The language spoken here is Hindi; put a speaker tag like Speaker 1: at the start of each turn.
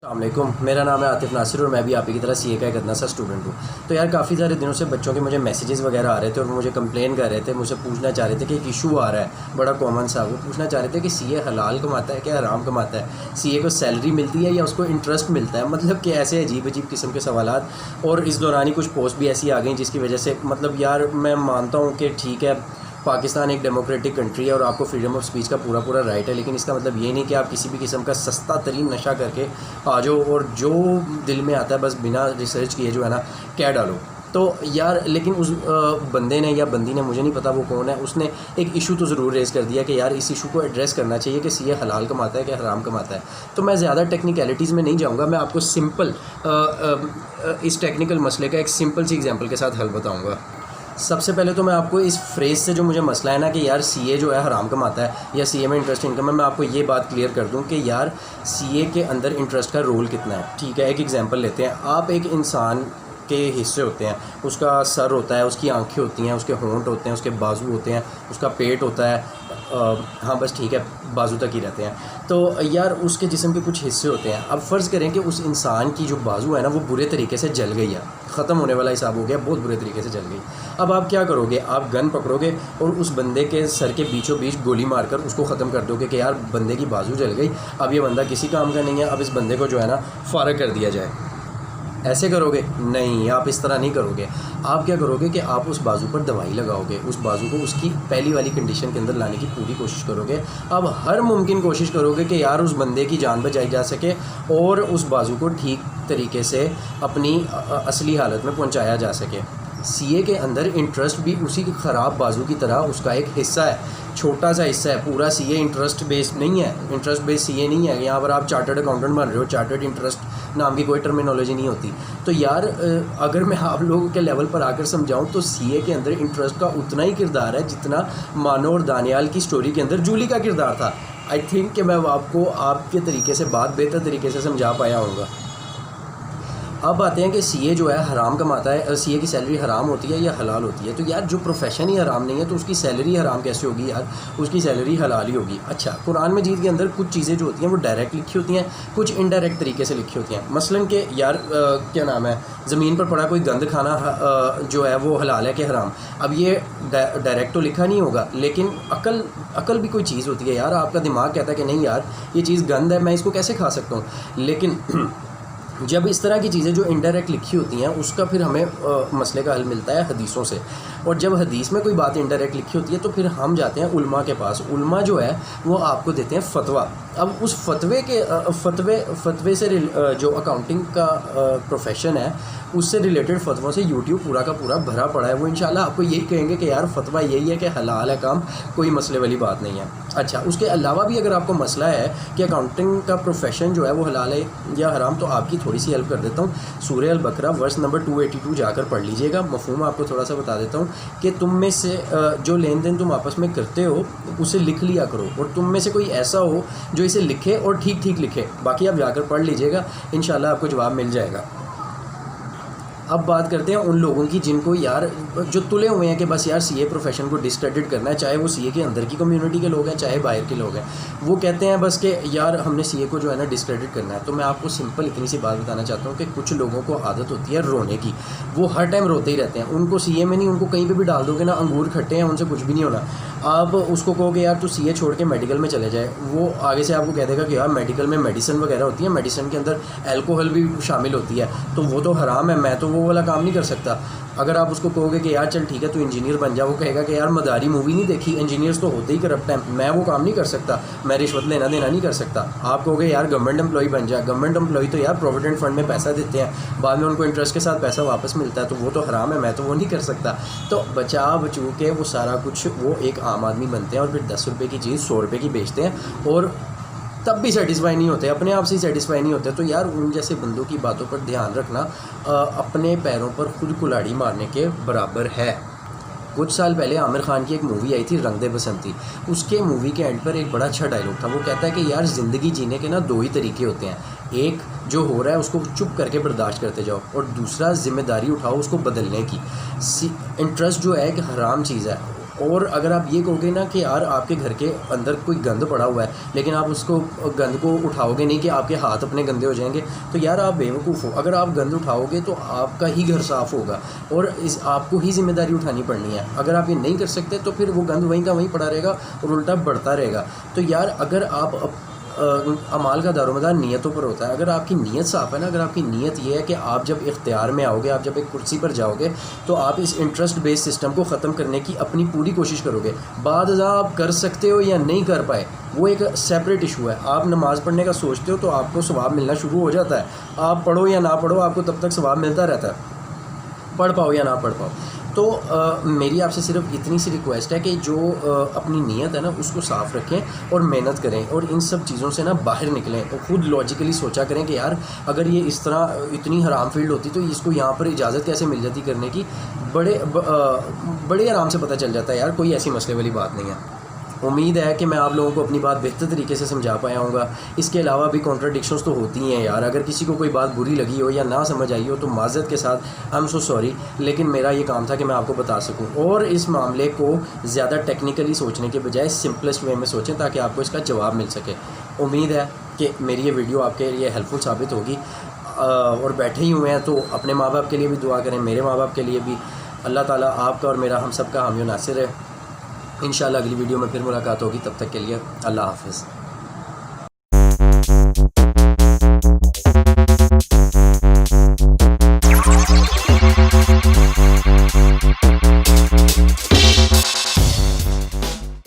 Speaker 1: अस्सलामुअलैकुम, मेरा नाम है आतिफ़ नासिर और मैं भी आप ही की तरह सीए का एक अदना सा स्टूडेंट हूँ। तो यार काफ़ी सारे दिनों से बच्चों के मुझे मैसेजेस वगैरह आ रहे थे और वो मुझे कंप्लेन कर रहे थे, मुझसे पूछना चाह रहे थे कि एक इशू आ रहा है बड़ा कॉमन सा। वो पूछना चाह रहे थे कि सीए हलाल कमाता है क्या हराम कमाता है, सीए को सैलरी मिलती है या उसको इंटरेस्ट मिलता है, मतलब कि ऐसे अजीब अजीब किस्म के सवालात। और इस दौरान ही कुछ पोस्ट भी ऐसी आ गई जिसकी वजह से मतलब यार मैं मानता हूँ कि ठीक है, पाकिस्तान एक डेमोक्रेटिक कंट्री है और आपको फ्रीडम ऑफ स्पीच का पूरा पूरा राइट है, लेकिन इसका मतलब ये नहीं कि आप किसी भी किस्म का सस्ता तरीन नशा करके आ जाओ और जो दिल में आता है बस बिना रिसर्च किए जो है ना कह डालो। तो यार लेकिन उस बंदे ने या बंदी ने, मुझे नहीं पता वो कौन है, उसने एक इशू तो ज़रूर रेज़ कर दिया कि यार इस इशू को एड्रेस करना चाहिए कि सीए हलाल कमाता है क्या हराम कमाता है। तो मैं ज़्यादा टेक्निकलिटीज़ में नहीं जाऊँगा, मैं आपको सिंपल इस टेक्निकल मसले का एक सिंपल सी एग्जांपल के साथ हल बताऊँगा। सबसे पहले तो मैं आपको इस फ्रेज़ से जो मुझे मसला है ना कि यार सीए जो है हराम कमाता है या सीए में इंटरेस्ट इनकम है, मैं आपको ये बात क्लियर कर दूं कि यार सीए के अंदर इंटरेस्ट का रोल कितना है। ठीक है, एक एग्जांपल लेते हैं। आप एक इंसान के हिस्से होते हैं, उसका सर होता है, उसकी आंखें होती हैं, उसके होंठ होते हैं, उसके बाजू होते हैं, उसका पेट होता है, हाँ बस ठीक है, बाजू तक ही रहते हैं। तो यार उसके जिस्म के कुछ हिस्से होते हैं। अब फ़र्ज़ करें कि उस इंसान की जो बाजू है ना वो बुरे तरीके से जल गई है, ख़त्म होने वाला हिसाब हो गया, बहुत बुरे तरीके से जल गई। अब आप क्या करोगे, आप गन पकड़ोगे और उस बंदे के सर के बीचों बीच गोली मारकर उसको ख़त्म कर दोगे कि यार बंदे की बाजू जल गई, अब ये बंदा किसी काम का नहीं है, अब इस बंदे को जो है ना फारग कर दिया जाए। ऐसे करोगे? नहीं, आप इस तरह नहीं करोगे। आप क्या करोगे कि आप उस बाजू पर दवाई लगाओगे, उस बाजू को उसकी पहली वाली कंडीशन के अंदर लाने की पूरी कोशिश करोगे। अब हर मुमकिन कोशिश करोगे कि यार उस बंदे की जान बचाई जा सके और उस बाजू को ठीक तरीके से अपनी असली हालत में पहुंचाया जा सके। सीए के अंदर इंटरेस्ट भी उसी की ख़राब बाजू की तरह उसका एक हिस्सा है, छोटा सा हिस्सा है। पूरा सीए इंटरेस्ट बेस्ड नहीं है, इंटरेस्ट बेस्ड सीए नहीं है। यहाँ पर आप चार्टर्ड अकाउंटेंट बन रहे हो, चार्टर्ड इंटरेस्ट नाम की कोई टर्मिनोलॉजी नहीं होती। तो यार अगर मैं आप लोगों के लेवल पर आकर समझाऊँ तो सीए के अंदर इंटरेस्ट का उतना ही किरदार है जितना मानो और दानियाल की स्टोरी के अंदर जूली का किरदार था। आई थिंक कि मैं आपको आपके तरीके से बात बेहतर तरीके से समझा पाया होगा। अब आते हैं कि सीए जो है हराम कमाता है, सीए की सैलरी हराम होती है या हलाल होती है। तो यार जो प्रोफेशन ही हराम नहीं है तो उसकी सैलरी हराम कैसे होगी यार, उसकी सैलरी हलाल ही होगी। अच्छा, कुरान मजीद के अंदर कुछ चीज़ें जो होती हैं वो डायरेक्ट लिखी होती हैं, कुछ इनडायरेक्ट तरीके से लिखी होती हैं। मसलन कि यार क्या नाम है, ज़मीन पर पड़ा कोई गंद खाना जो है वो हलाल है कि हराम। अब ये डायरेक्ट तो लिखा नहीं होगा, लेकिन अकल भी कोई चीज़ होती है यार। आपका दिमाग कहता है कि नहीं यार ये चीज़ गंद है, मैं इसको कैसे खा सकता हूँ। लेकिन जब इस तरह की चीज़ें जो इनडायरेक्ट लिखी होती हैं उसका फिर हमें मसले का हल मिलता है हदीसों से। और जब हदीस में कोई बात इनडायरेक्ट लिखी होती है तो फिर हम जाते हैं उल्मा के पास। उल्मा जो है वो आपको देते हैं फतवा। अब उस फतवे से जो अकाउंटिंग का प्रोफेशन है उससे रिलेटेड फतवों से यूट्यूब पूरा का पूरा भरा पड़ा है। वो इंशाल्लाह आपको यही कहेंगे कि यार फतवा यही है कि हलाल है काम, कोई मसले वाली बात नहीं है। अच्छा, उसके अलावा भी अगर आपको मसला है कि अकाउंटिंग का प्रोफेशन जो है वो हलाल है या हराम, तो आपकी थोड़ी सी हेल्प कर देता हूँ। सूरह अल बकरा वर्स नंबर 282 जाकर पढ़ लीजिएगा। मफहूम आपको थोड़ा सा बता देता हूँ कि तुम में से जो लेन देन तुम आपस में करते हो उसे लिख लिया करो, और तुम में से कोई ऐसा हो जो इसे लिखे और ठीक ठीक लिखे। बाकी आप जाकर पढ़ लीजिएगा, इंशाल्लाह आपको जवाब मिल जाएगा। अब बात करते हैं उन लोगों की जिनको यार जो तुले हुए हैं कि बस यार सीए प्रोफेशन को डिसक्रेडिट करना है, चाहे वो सीए के अंदर की कम्युनिटी के लोग हैं चाहे बाहर के लोग हैं। वो कहते हैं बस कि यार हमने सीए को जो है ना डिसक्रेडिट करना है। तो मैं आपको सिंपल इतनी सी बात बताना चाहता हूँ कि कुछ लोगों को आदत होती है रोने की, वो हर टाइम रोते ही रहते हैं। उनको सीए में नहीं, उनको कहीं पर भी डाल दोगे ना, अंगूर खट्टे हैं उनसे कुछ भी नहीं होना। आप उसको कहोगे यार तू सीए छोड़ के मेडिकल में चले जाए, वो आगे से आपको कह देगा कि यार मेडिकल में मेडिसिन वगैरह होती है, मेडिसिन के अंदर अल्कोहल भी शामिल होती है, तो वो तो हराम है, मैं तो वो वाला काम नहीं कर सकता। अगर आप उसको कहोगे कि यार चल ठीक है तू इंजीनियर बन जा, वो कहेगा कि यार मदारी मूवी नहीं देखी, इंजीनियर्स तो होते ही करप्ट हैं, मैं वो काम नहीं कर सकता, मैं रिश्वत लेना देना नहीं कर सकता। आप कहोगे यार गवर्नमेंट एम्प्लॉय बन जा, गवर्नमेंट एम्प्लॉय तो यार प्रोविडेंट फंड में पैसा देते हैं, बाद में उनको इंटरेस्ट के साथ पैसा वापस मिलता है, तो वो तो हराम है, मैं तो वो नहीं कर सकता। तो बचा बचू के वो सारा कुछ वो एक आम आदमी बनते हैं और फिर 10 रुपये की चीज़ 100 रुपये की बेचते हैं और तब भी सेटिस्फाई नहीं होते, अपने आप से ही सेटिस्फाई नहीं होते। तो यार उन जैसे बंदों की बातों पर ध्यान रखना अपने पैरों पर खुद कुल्हाड़ी मारने के बराबर है। कुछ साल पहले आमिर खान की एक मूवी आई थी रंग दे बसंती, उसके मूवी के एंड पर एक बड़ा अच्छा डायलॉग था। वो कहता है कि यार ज़िंदगी जीने के ना 2 ही तरीके होते हैं, एक जो हो रहा है उसको चुप करके बर्दाश्त करते जाओ, और दूसरा जिम्मेदारी उठाओ उसको बदलने की। इंटरेस्ट जो है एक हराम चीज़ है, और अगर आप ये कहोगे ना कि यार आपके घर के अंदर कोई गंद पड़ा हुआ है, लेकिन आप उसको गंद को उठाओगे नहीं कि आपके हाथ अपने गंदे हो जाएंगे, तो यार आप बेवकूफ़ हो। अगर आप गंद उठाओगे तो आपका ही घर साफ़ होगा और इस आपको ही जिम्मेदारी उठानी पड़नी है। अगर आप ये नहीं कर सकते तो फिर वो गंद वहीं का वहीं पड़ा रहेगा और उल्टा बढ़ता रहेगा। तो यार अगर आप अमाल का दारोमदार नीयतों पर होता है। अगर आपकी नीयत साफ़ है ना, अगर आपकी नीयत ये है कि आप जब इख्तियार में आओगे, आप जब एक कुर्सी पर जाओगे, तो आप इस इंटरेस्ट बेस्ड सिस्टम को ख़त्म करने की अपनी पूरी कोशिश करोगे। बाद आप कर सकते हो या नहीं कर पाए वो एक सेपरेट इशू है। आप नमाज़ पढ़ने का सोचते हो तो आपको सवाब मिलना शुरू हो जाता है। आप पढ़ो या ना पढ़ो, आपको तब तक सवाब मिलता रहता है, पढ़ पाओ या ना पढ़ पाओ। तो मेरी आपसे सिर्फ इतनी सी रिक्वेस्ट है कि जो अपनी नीयत है ना उसको साफ़ रखें और मेहनत करें और इन सब चीज़ों से ना बाहर निकलें और ख़ुद लॉजिकली सोचा करें कि यार अगर ये इस तरह इतनी हराम फील्ड होती तो इसको यहाँ पर इजाज़त कैसे मिल जाती करने की। बड़े आराम से पता चल जाता है यार, कोई ऐसी मसले वाली बात नहीं है। उम्मीद है कि मैं आप लोगों को अपनी बात बेहतर तरीके से समझा पाया हूँगा। इसके अलावा भी कॉन्ट्राडिक्शंस तो होती हैं यार। अगर किसी को कोई बात बुरी लगी हो या ना समझ आई हो तो माज़रत के साथ आई एम सो सॉरी, लेकिन मेरा ये काम था कि मैं आपको बता सकूँ और इस मामले को ज़्यादा टेक्निकली सोचने के बजाय सिंपलेस्ट वे में सोचें ताकि आपको इसका जवाब मिल सके। उम्मीद है कि मेरी ये वीडियो आपके लिए हेल्पफुल साबित होगी। और बैठे ही हुए हैं तो अपने माँ बाप के लिए भी दुआ करें, मेरे माँ बाप के लिए भी। अल्लाह ताला आपका और मेरा हम सब का हामी नासिर है। इंशाल्लाह अगली वीडियो में फिर मुलाकात होगी, तब तक के लिए अल्लाह हाफ़िज़।